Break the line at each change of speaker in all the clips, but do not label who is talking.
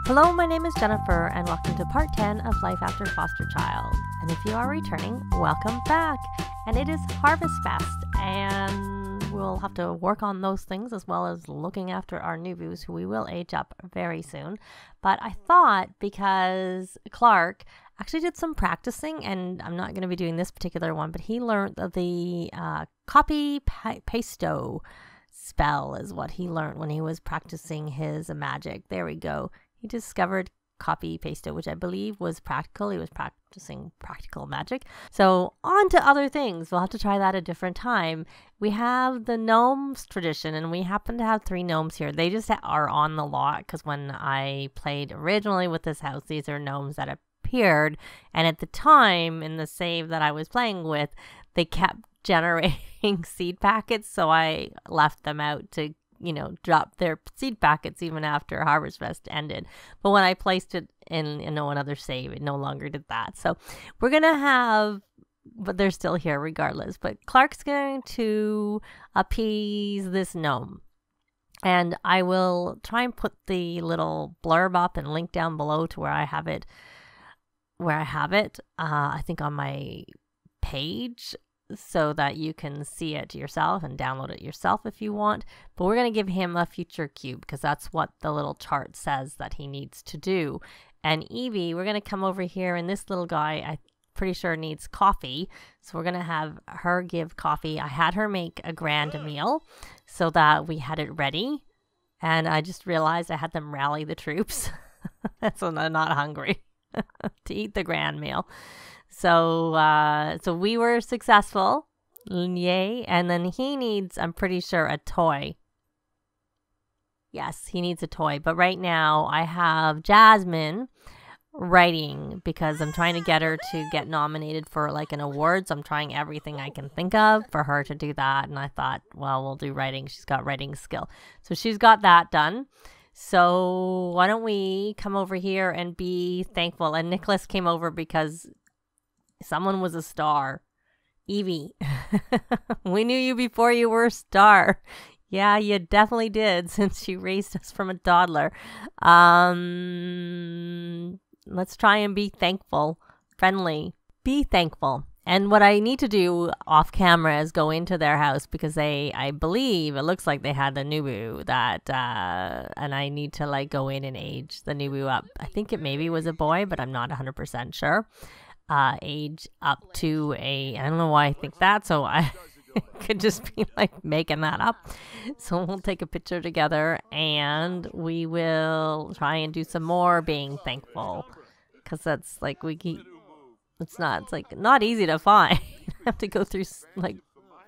Hello, my name is Jennifer, and welcome to part 10 of Life After Foster Child. And if you are returning, welcome back. And it is Harvestfest, and we'll have to work on those things as well as looking after our nooboos, who we will age up very soon. But I thought, because Clark actually did some practicing, and I'm not going to be doing this particular one, but he learned the copy pasto spell is what he learned when he was practicing his magic. There we go. He discovered copy pasto, which I believe was practical. He was practicing practical magic. So on to other things. We'll have to try that a different time. We have the gnomes tradition, and we happen to have 3 gnomes here. They just are on the lot because when I played originally with this house, these are gnomes that appeared. And at the time in the save that I was playing with, they kept generating seed packets. So I left them out to drop their seed packets even after Harvestfest ended. But when I placed it in another save, it no longer did that. So we're going to have, but they're still here regardless. But Clark's going to appease this gnome. And I will try and put the little blurb up and link down below to where I have it. I think on my page, so that you can see it yourself and download it yourself if you want. But we're going to give him a future cube because that's what the little chart says that he needs to do. And Evie, we're going to come over here, and this little guy, I'm pretty sure needs coffee. So we're going to have her give coffee. I had her make a grand meal so that we had it ready. And I just realized I had them rally the troops. So they're not hungry to eat the grand meal. So we were successful. Yay. And then he needs, I'm pretty sure, a toy. Yes, he needs a toy. But right now I have Jasmine writing because I'm trying to get her to get nominated for like an award. So I'm trying everything I can think of for her to do that. And I thought, well, we'll do writing. She's got writing skill. So she's got that done. So why don't we come over here and be thankful? And Nicholas came over because someone was a star. Evie, we knew you before you were a star. Yeah, you definitely did, since you raised us from a toddler. Let's try and be thankful. Friendly. Be thankful. And what I need to do off camera is go into their house because I believe, it looks like they had the nooboo that, and I need to like go in and age the nooboo up. I think it maybe was a boy, but I'm not 100% sure. Age up to I don't know why I think that, so I could just be like making that up. So we'll take a picture together and we will try and do some more being thankful, because that's like it's like not easy to find. I have to go through like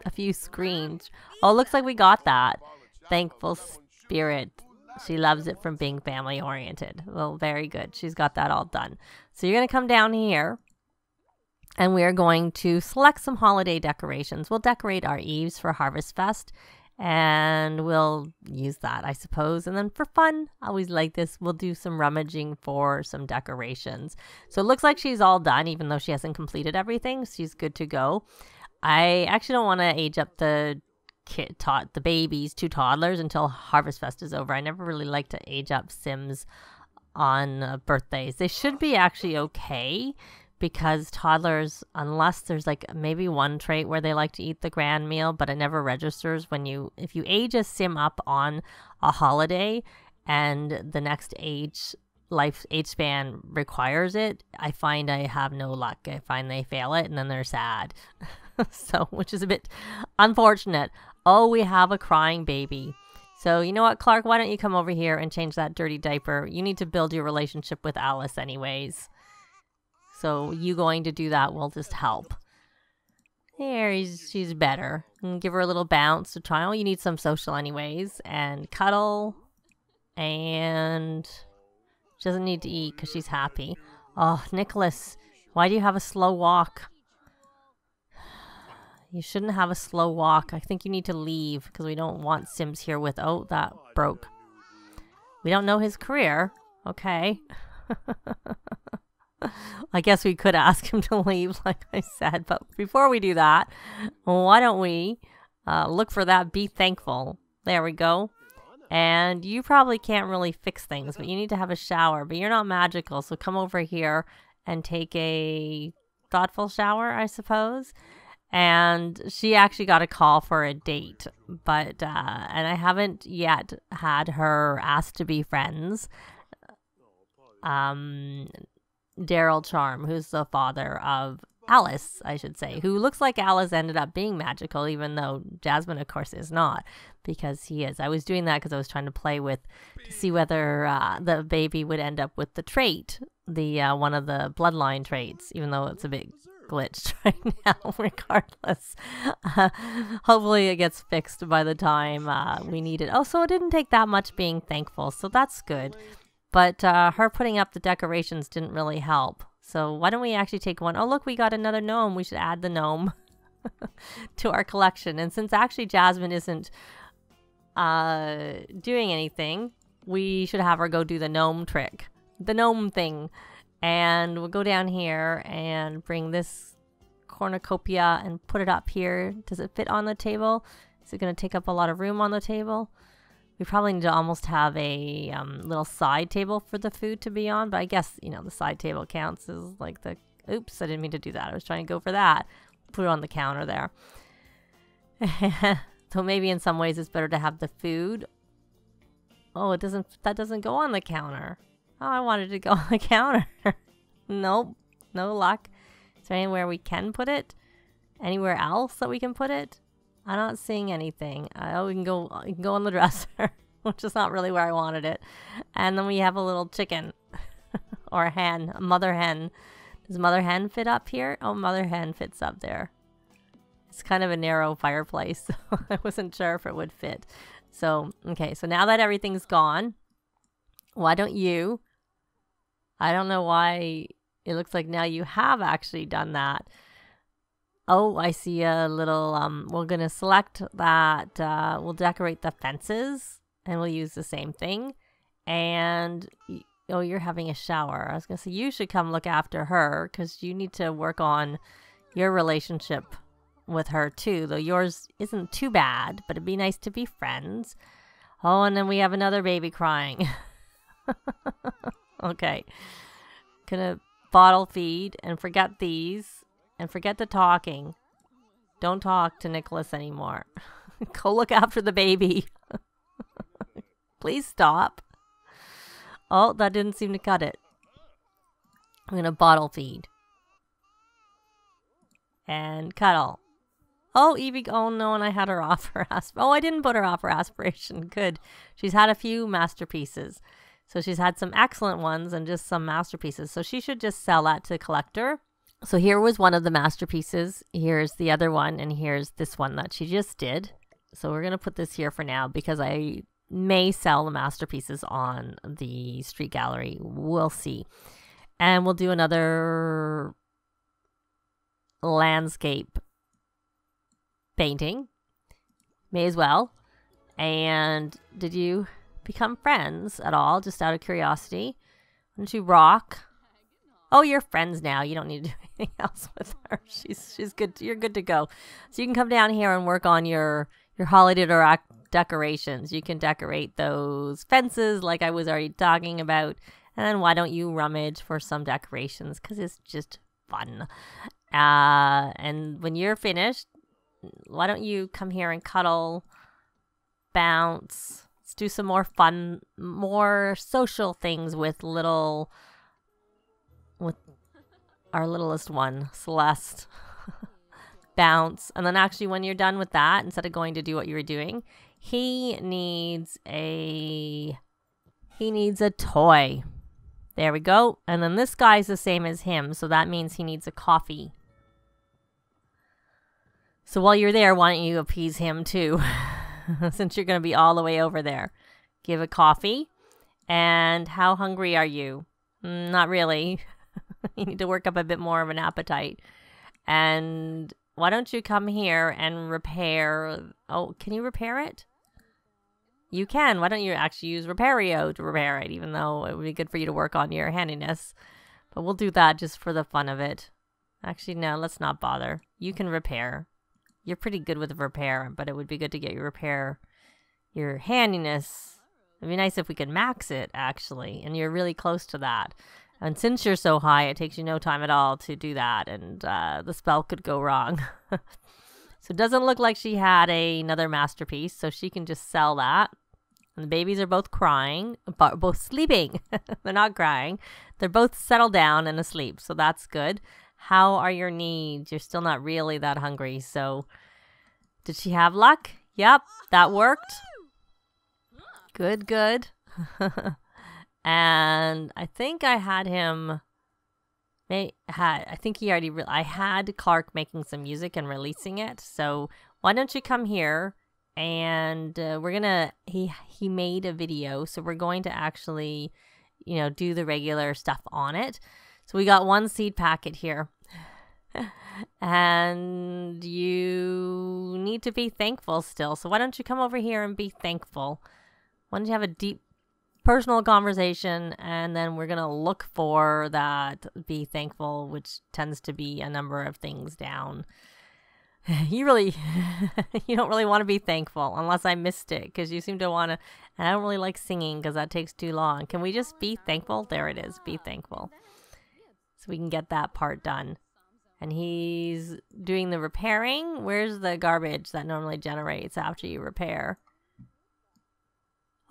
a few screens. Oh, it looks like we got that. Thankful spirit. She loves it from being family oriented. Well, very good. She's got that all done. So you're going to come down here. And we are going to select some holiday decorations. We'll decorate our eaves for Harvestfest. And we'll use that, I suppose. And then for fun, I always like this, we'll do some rummaging for some decorations. So it looks like she's all done, even though she hasn't completed everything. She's good to go. I actually don't want to age up the babies to toddlers until Harvestfest is over. I never really like to age up Sims on birthdays. They should be actually okay, because toddlers, unless there's like maybe one trait where they like to eat the grand meal, but it never registers if you age a sim up on a holiday and the next age span requires it, I find I have no luck. I find they fail it and then they're sad. So, which is a bit unfortunate. Oh, we have a crying baby. So you know what, Clark, why don't you come over here and change that dirty diaper? You need to build your relationship with Alice anyways. So you going to do that will just help. There, she's better. And give her a little bounce to try. Oh, you need some social anyways. And cuddle. And she doesn't need to eat because she's happy. Oh, Nicholas, why do you have a slow walk? You shouldn't have a slow walk. I think you need to leave because we don't want Sims here with... Oh, that broke. We don't know his career. Okay. I guess we could ask him to leave, like I said. But before we do that, why don't we look for that be thankful. There we go. And you probably can't really fix things, but you need to have a shower. But you're not magical, so come over here and take a thoughtful shower, I suppose. And she actually got a call for a date, but and I haven't yet had her ask to be friends. Daryl Charm, who's the father of Alice, I should say, who looks like Alice ended up being magical, even though Jasmine, of course, is not, because he is. I was doing that because I was trying to play with to see whether the baby would end up with the trait, the one of the bloodline traits, even though it's a bit glitched right now, regardless. Hopefully it gets fixed by the time we need it. Oh, so it didn't take that much being thankful, so that's good. But her putting up the decorations didn't really help. So why don't we actually take one? Oh, look, we got another gnome. We should add the gnome to our collection. And since actually Jasmine isn't doing anything, we should have her go do the gnome trick, the gnome thing. And we'll go down here and bring this cornucopia and put it up here. Does it fit on the table? Is it going to take up a lot of room on the table? We probably need to almost have a little side table for the food to be on, but I guess, you know, the side table counts as like the, oops, I didn't mean to do that. I was trying to go for that. Put it on the counter there. So maybe in some ways it's better to have the food. Oh, that doesn't go on the counter. Oh, I wanted to go on the counter. Nope, no luck. Is there anywhere we can put it? Anywhere else that we can put it? I'm not seeing anything. Oh, we can go on the dresser, which is not really where I wanted it. And then we have a little chicken or a hen, a mother hen. Does mother hen fit up here? Oh, mother hen fits up there. It's kind of a narrow fireplace, so I wasn't sure if it would fit. So, okay, so now that everything's gone, why don't you? I don't know why it looks like now you have actually done that. Oh, I see a little, we're going to select that, we'll decorate the fences, and we'll use the same thing. And, oh, you're having a shower. I was going to say, you should come look after her, because you need to work on your relationship with her, too. Though yours isn't too bad, but it'd be nice to be friends. Oh, and then we have another baby crying. Okay. Gonna bottle feed, and forget these. And forget the talking. Don't talk to Nicholas anymore. Go look after the baby. Please stop. Oh, that didn't seem to cut it. I'm going to bottle feed. And cuddle. Oh, Evie. Oh, no, and I had her off her Oh, I didn't put her off her aspiration. Good. She's had a few masterpieces. So she's had some excellent ones and just some masterpieces. So she should just sell that to the collector. So here was one of the masterpieces. Here's the other one, and here's this one that she just did. So we're going to put this here for now because I may sell the masterpieces on the street gallery. We'll see. And we'll do another landscape painting. May as well. And did you become friends at all, just out of curiosity? Why don't you rock? Oh, you're friends now. You don't need to do anything else with her. She's good. You're good to go. So you can come down here and work on your holiday decorations. You can decorate those fences like I was already talking about. And then why don't you rummage for some decorations? Because it's just fun. And when you're finished, why don't you come here and cuddle, bounce. Let's do some more fun, more social things with our littlest one, Celeste. Bounce. And then actually when you're done with that, instead of going to do what you were doing, he needs a toy. There we go. And then this guy's the same as him, so that means he needs a coffee. So while you're there, why don't you appease him too? Since you're going to be all the way over there. Give a coffee. And how hungry are you? Not really. You need to work up a bit more of an appetite. And why don't you come here and repair... Oh, can you repair it? You can. Why don't you actually use Repario to repair it, even though it would be good for you to work on your handiness. But we'll do that just for the fun of it. Actually, no, let's not bother. You can repair. You're pretty good with repair, but it would be good to get your handiness It'd be nice if we could max it, actually, and you're really close to that. And since you're so high, it takes you no time at all to do that, and the spell could go wrong. So it doesn't look like she had another masterpiece, so she can just sell that. And the babies are both crying, but both sleeping. They're not crying. They're both settled down and asleep, so that's good. How are your needs? You're still not really that hungry, so did she have luck? Yep, that worked. Good, good. And I think I had him. I think he already. I had Clark making some music and releasing it. So why don't you come here? And we're gonna. He made a video, so we're going to actually, do the regular stuff on it. So we got one seed packet here. And you need to be thankful still. So why don't you come over here and be thankful? Why don't you have a deep personal conversation, and then we're gonna look for that be thankful, which tends to be a number of things down. You don't really want to be thankful unless I missed it, because you seem to want to, and I don't really like singing because that takes too long. Can we just be thankful? There it is, be thankful. So we can get that part done. And he's doing the repairing. Where's the garbage that normally generates after you repair?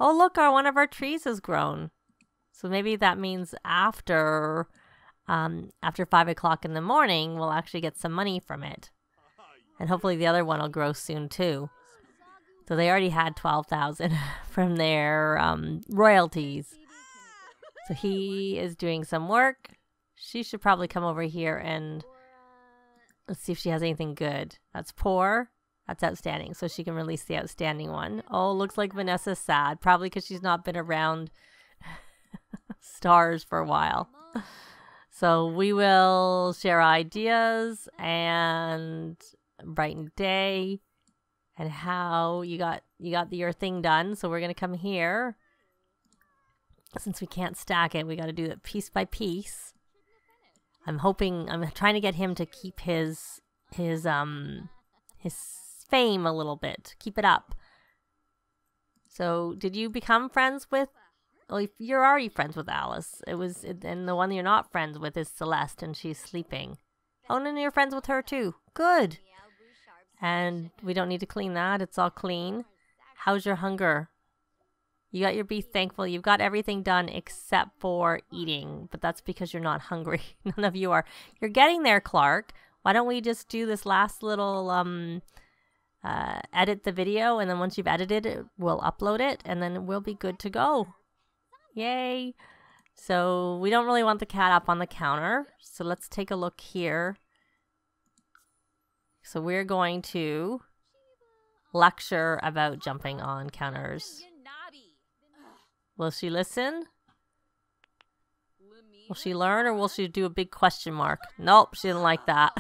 Oh, look, one of our trees has grown. So maybe that means after 5 o'clock in the morning, we'll actually get some money from it. And hopefully the other one will grow soon too. So they already had 12,000 from their royalties. So he is doing some work. She should probably come over here and let's see if she has anything good. That's poor. That's outstanding. So she can release the outstanding one. Oh, looks like Vanessa's sad. Probably because she's not been around stars for a while. So we will share ideas and brighten day and how you got your thing done. So we're going to come here. Since we can't stack it, we got to do it piece by piece. I'm trying to get him to keep his fame a little bit. Keep it up. So, did you become friends with? Well, you're already friends with Alice. And the one you're not friends with is Celeste, and she's sleeping. Oh, and then you're friends with her too. Good. And we don't need to clean that. It's all clean. How's your hunger? You got your be thankful. You've got everything done except for eating, but that's because you're not hungry. None of you are. You're getting there, Clark. Why don't we just do this last little edit the video, and then once you've edited it, we'll upload it, and then we'll be good to go. Yay! So we don't really want the cat up on the counter. So let's take a look here. So we're going to lecture about jumping on counters. Will she listen? Will she learn, or will she do a big question mark? Nope, she didn't like that.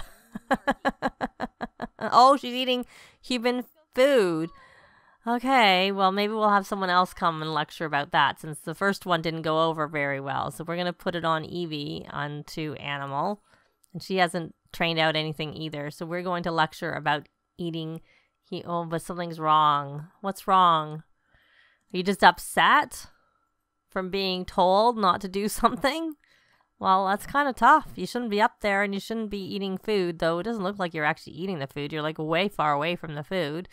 Oh, she's eating human food. Okay, well, maybe we'll have someone else come and lecture about that, since the first one didn't go over very well. So we're going to put it on Evie, onto animal. And she hasn't trained out anything either. So we're going to lecture about eating. Oh, but something's wrong. What's wrong? Are you just upset from being told not to do something? Well, that's kind of tough. You shouldn't be up there, and you shouldn't be eating food, though it doesn't look like you're actually eating the food. You're like way far away from the food.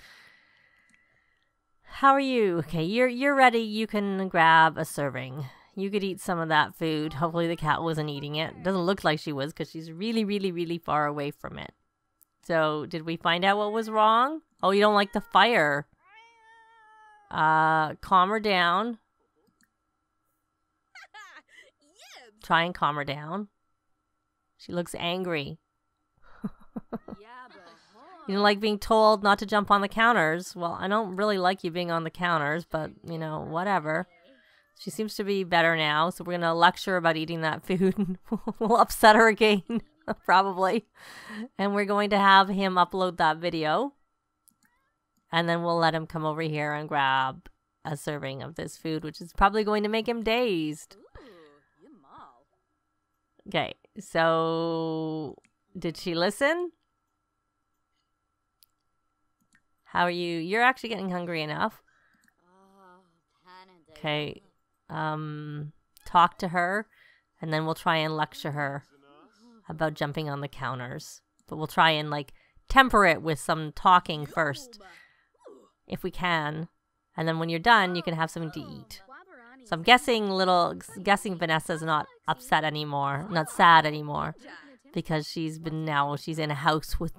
How are you? Okay, you're ready. You can grab a serving. You could eat some of that food. Hopefully the cat wasn't eating it. Doesn't look like she was, because she's really, really, really far away from it. So, did we find out what was wrong? Oh, you don't like the fire. Calm her down. Try and calm her down. She looks angry. You don't like being told not to jump on the counters. Well, I don't really like you being on the counters, but, whatever. She seems to be better now, so we're going to lecture about eating that food. We'll upset her again, probably. And we're going to have him upload that video. And then we'll let him come over here and grab a serving of this food, which is probably going to make him dazed. Okay, so did she listen? How are you? You're actually getting hungry enough. Okay. Talk to her, and then we'll try and lecture her about jumping on the counters. But we'll try and like temper it with some talking first, if we can. And then when you're done, you can have something to eat. So I'm guessing Vanessa's not upset anymore, not sad anymore, because she's in a house with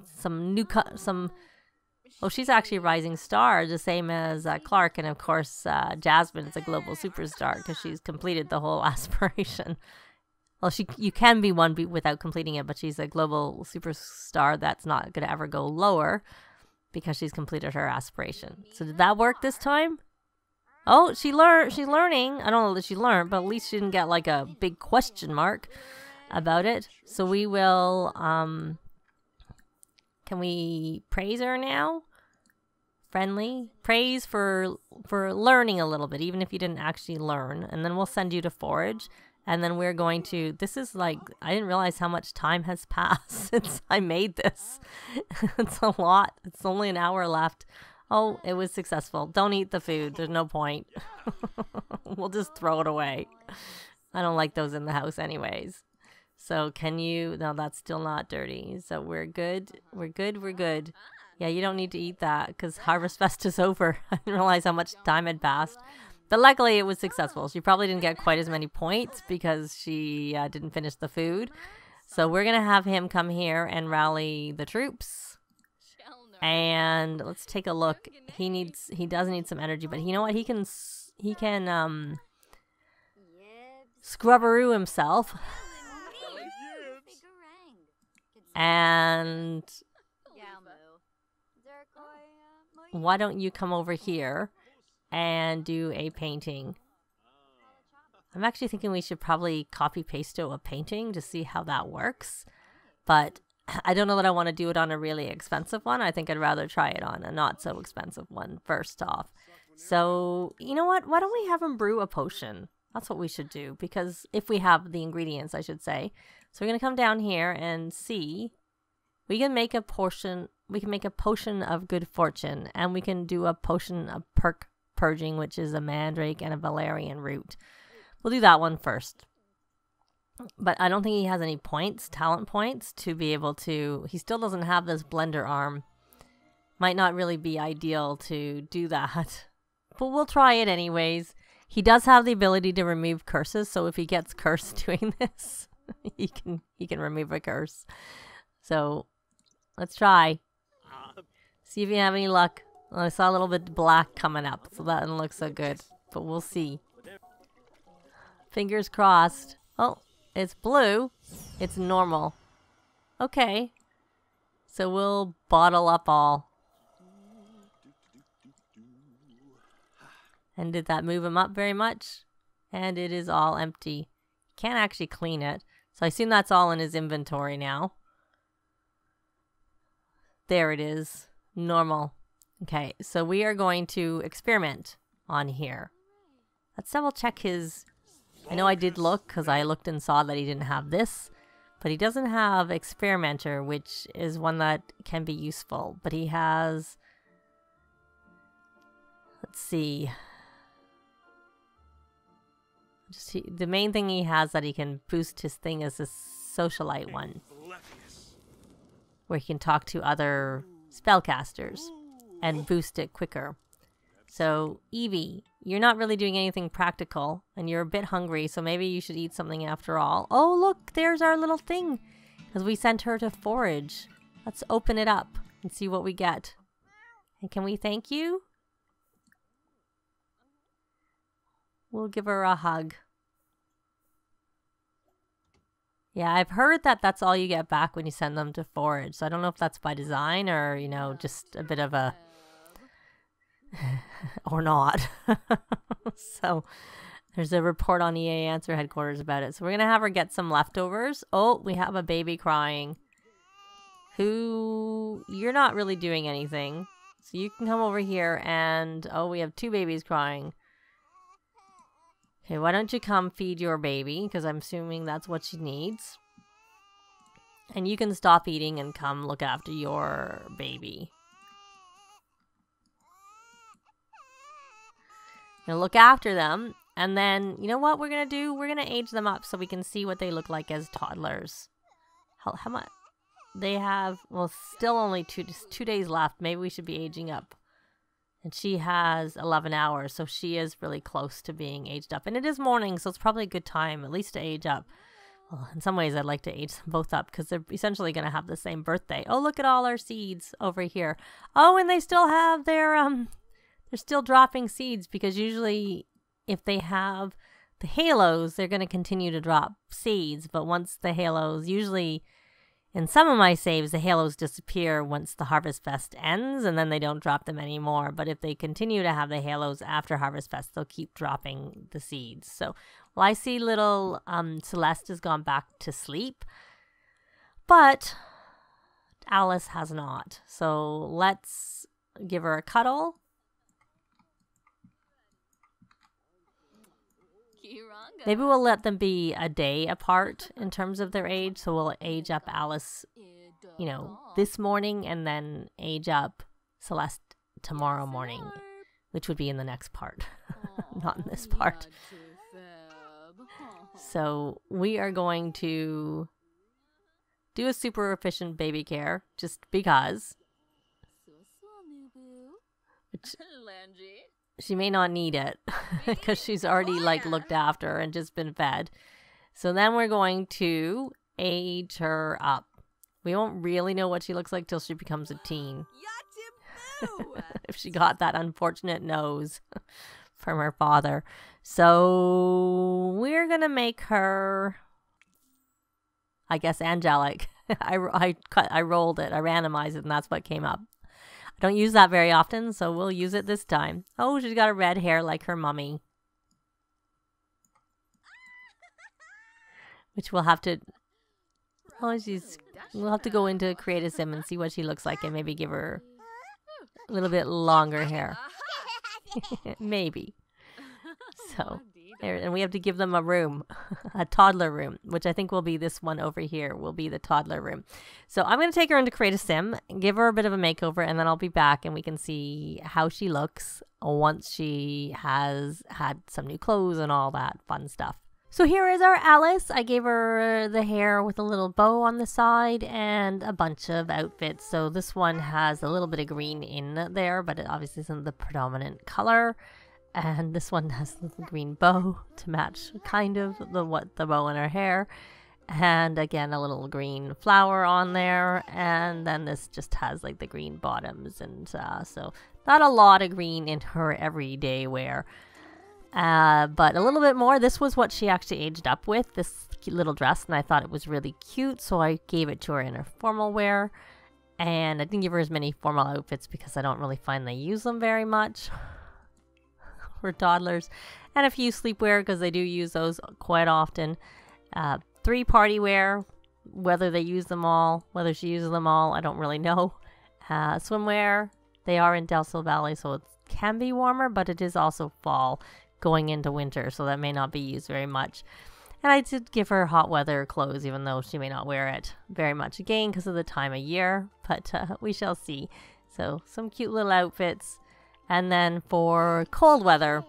oh, she's actually a rising star, the same as Clark, and of course Jasmine is a global superstar because she's completed the whole aspiration. Well, you can be one without completing it, but she's a global superstar that's not going to ever go lower because she's completed her aspiration. So did that work this time? Oh, she's learning. I don't know that she learned, but at least she didn't get like a big question mark about it. So we will, can we praise her now? Friendly. Praise for learning a little bit, even if you didn't actually learn. And then we'll send you to forage. And then we're going to, this is like, I didn't realize how much time has passed since I made this. It's a lot. It's only an hour left. Oh, it was successful. Don't eat the food. There's no point. We'll just throw it away. I don't like those in the house anyways. So can you, no, that's still not dirty. So we're good. We're good. We're good. Yeah, you don't need to eat that because Harvestfest is over. I didn't realize how much time had passed. But luckily it was successful. She probably didn't get quite as many points because she didn't finish the food. So we're going to have him come here and rally the troops. And let's take a look. He does need some energy, but you know what? He can scrubberoo himself. And why don't you come over here and do a painting? I'm actually thinking we should probably copy paste a painting to see how that works. But I don't know that I want to do it on a really expensive one. I think I'd rather try it on a not so expensive one first off. So, you know what? Why don't we have him brew a potion? That's what we should do, because if we have the ingredients, I should say. So we're going to come down here and see. We can make a potion. We can make a potion of good fortune, and we can do a potion of perk purging, which is a mandrake and a valerian root. We'll do that one first. But I don't think he has any points, talent points, to be able to... He still doesn't have this blender arm. Might not really be ideal to do that. But we'll try it anyways. He does have the ability to remove curses, so if he gets cursed doing this, he can remove a curse. So, let's try. See if you have any luck. Well, I saw a little bit black coming up, so that doesn't look so good. But we'll see. Fingers crossed. Oh. It's blue. It's normal. Okay. So we'll bottle up all. And did that move him up very much? And it is all empty. Can't actually clean it. So I assume that's all in his inventory now. There it is. Normal. Okay, so we are going to experiment on here. Let's double check his... I know I did look, because I looked and saw that he didn't have this, but he doesn't have Experimenter, which is one that can be useful. But he has, let's see, the main thing he has that he can boost his thing is this socialite one, where he can talk to other spellcasters and boost it quicker. So, Evie, you're not really doing anything practical, and you're a bit hungry, so maybe you should eat something after all. Oh, look, there's our little thing, because we sent her to forage. Let's open it up and see what we get. And can we thank you? We'll give her a hug. Yeah, I've heard that that's all you get back when you send them to forage, so I don't know if that's by design or, you know, just a bit of a... or not. So there's a report on EA Answer headquarters about it. So we're gonna have her get some leftovers. Oh, we have a baby crying. Who... You're not really doing anything. So you can come over here and... Oh, we have 2 babies crying. Okay, why don't you come feed your baby? Because I'm assuming that's what she needs. And you can stop eating and come look after your baby. gonna look after them. And then, you know what we're gonna do? We're gonna age them up so we can see what they look like as toddlers. How much? They have, well, still only two days left. Maybe we should be aging up. And she has 11 hours, so she is really close to being aged up. And it is morning, so it's probably a good time, at least to age up. Well, in some ways, I'd like to age them both up because they're essentially going to have the same birthday. Oh, look at all our seeds over here. Oh, and they still have their, they're still dropping seeds because usually if they have the halos, they're going to continue to drop seeds. But once the halos, usually in some of my saves, the halos disappear once the Harvestfest ends, and then they don't drop them anymore. But if they continue to have the halos after Harvestfest, they'll keep dropping the seeds. So, well, I see little Celeste has gone back to sleep, but Alice has not. So let's give her a cuddle. Maybe we'll let them be a day apart in terms of their age. So we'll age up Alice, you know, this morning and then age up Celeste tomorrow morning, which would be in the next part, not in this part. So we are going to do a super efficient baby care just because. Which, she may not need it because she's already like looked after and just been fed. So then we're going to age her up. We won't really know what she looks like till she becomes a teen. If she got that unfortunate nose from her father. So we're going to make her, I guess, angelic. I rolled it. I randomized it and that's what came up. I don't use that very often, so we'll use it this time. Oh, she's got a red hair like her mummy. Which we'll have to... Oh, we'll have to go into Create a Sim and see what she looks like and maybe give her a little bit longer hair. Maybe. So, and we have to give them a room, a toddler room, which I think will be this one over here, will be the toddler room. So I'm going to take her into Create a Sim, give her a bit of a makeover, and then I'll be back and we can see how she looks once she has had some new clothes and all that fun stuff. So here is our Alice. I gave her the hair with a little bow on the side and a bunch of outfits. So this one has a little bit of green in there, but it obviously isn't the predominant color. And this one has the green bow to match kind of the bow in her hair. And again, a little green flower on there. And then this just has like the green bottoms. And so not a lot of green in her everyday wear. But a little bit more. This was what she actually aged up with, this cute little dress. And I thought it was really cute. So I gave it to her in her formal wear. And I didn't give her as many formal outfits because I don't really find they use them very much. For toddlers, and a few sleepwear because they do use those quite often. 3 party wear, whether they use them all, whether she uses them all, I don't really know. Swimwear, they are in Delso Valley, so it can be warmer, but it is also fall going into winter, so that may not be used very much. And I did give her hot weather clothes, even though she may not wear it very much again because of the time of year, but we shall see. So some cute little outfits. And then for cold weather,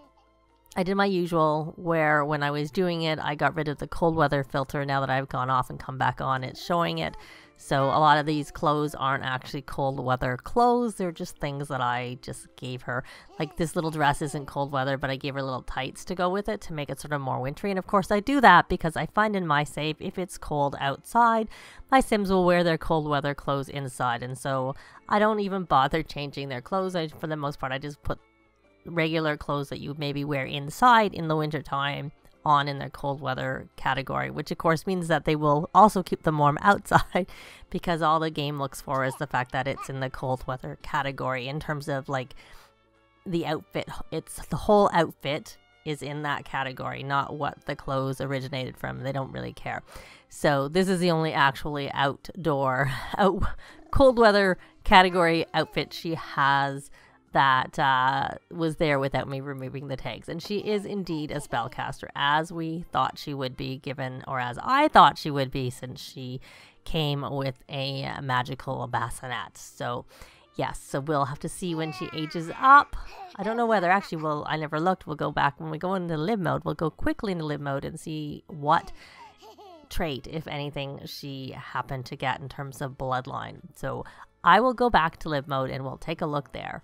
I did my usual where when I was doing it, I got rid of the cold weather filter. Now that I've gone off and come back on, it's showing it. So a lot of these clothes aren't actually cold weather clothes. They're just things that I just gave her. Like this little dress isn't cold weather, but I gave her little tights to go with it to make it sort of more wintry. And of course I do that because I find in my save, if it's cold outside, my Sims will wear their cold weather clothes inside. And so I don't even bother changing their clothes. For the most part, I just put regular clothes that you maybe wear inside in the winter time on in their cold weather category, which of course means that they will also keep them warm outside because all the game looks for is the fact that it's in the cold weather category in terms of like the outfit. It's the whole outfit is in that category, not what the clothes originated from. They don't really care. So this is the only actually outdoor cold weather category outfit she has that was there without me removing the tags. And she is indeed a spellcaster, as we thought she would be given, or as I thought she would be, since she came with a magical bassinet. So yes, so we'll have to see when she ages up. I don't know whether actually I never looked. We'll go back when we go into live mode. We'll go quickly into live mode and see what trait, if anything, she happened to get in terms of bloodline. So I will go back to live mode and we'll take a look there.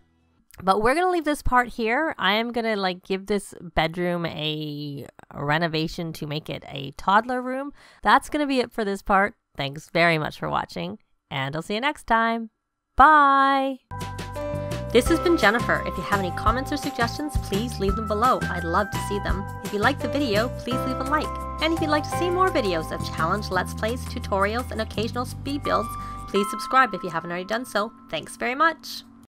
But we're going to leave this part here. I am going to give this bedroom a renovation to make it a toddler room. That's going to be it for this part. Thanks very much for watching, and I'll see you next time. Bye! This has been Jennifer. If you have any comments or suggestions, please leave them below. I'd love to see them. If you liked the video, please leave a like. And if you'd like to see more videos of challenge, let's plays, tutorials, and occasional speed builds, please subscribe if you haven't already done so. Thanks very much!